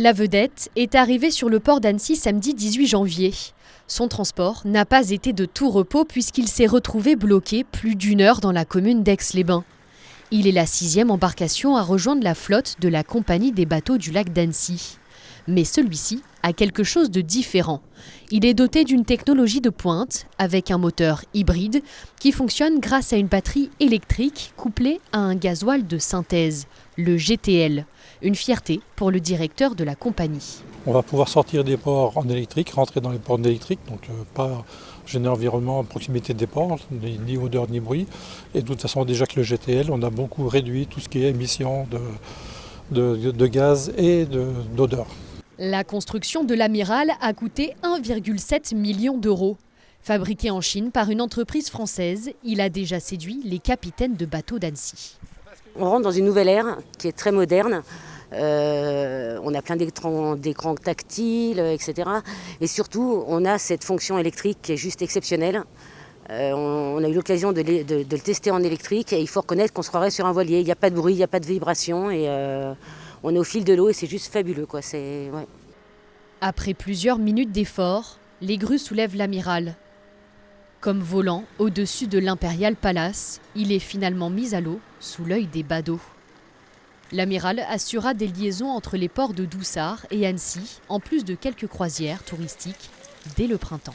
La vedette est arrivée sur le port d'Annecy samedi 18 janvier. Son transport n'a pas été de tout repos puisqu'il s'est retrouvé bloqué plus d'1 heure dans la commune d'Aix-les-Bains. Il est la 6e embarcation à rejoindre la flotte de la Compagnie des bateaux du lac d'Annecy. Mais celui-ci a quelque chose de différent. Il est doté d'une technologie de pointe avec un moteur hybride qui fonctionne grâce à une batterie électrique couplée à un gasoil de synthèse, le GTL. Une fierté pour le directeur de la compagnie. On va pouvoir sortir des ports en électrique, rentrer dans les ports en électrique, donc pas gêner l'environnement à proximité des ports, ni odeur ni bruit. Et de toute façon, déjà que le GTL, on a beaucoup réduit tout ce qui est émission de gaz et d'odeur. La construction de l'Amiral a coûté 1,7 million d'euros. Fabriqué en Chine par une entreprise française, il a déjà séduit les capitaines de bateaux d'Annecy. On rentre dans une nouvelle ère qui est très moderne. On a plein d'écrans tactiles, etc. Et surtout, on a cette fonction électrique qui est juste exceptionnelle. On a eu l'occasion de le tester en électrique et il faut reconnaître qu'on se croirait sur un voilier. Il n'y a pas de bruit, il n'y a pas de vibration et on est au fil de l'eau et c'est juste fabuleux, quoi. Ouais. Après plusieurs minutes d'effort, les grues soulèvent l'Amiral. Comme volant au-dessus de l'Imperial Palace, il est finalement mis à l'eau sous l'œil des badauds. L'Amiral assurera des liaisons entre les ports de Doussard et Annecy, en plus de quelques croisières touristiques, dès le printemps.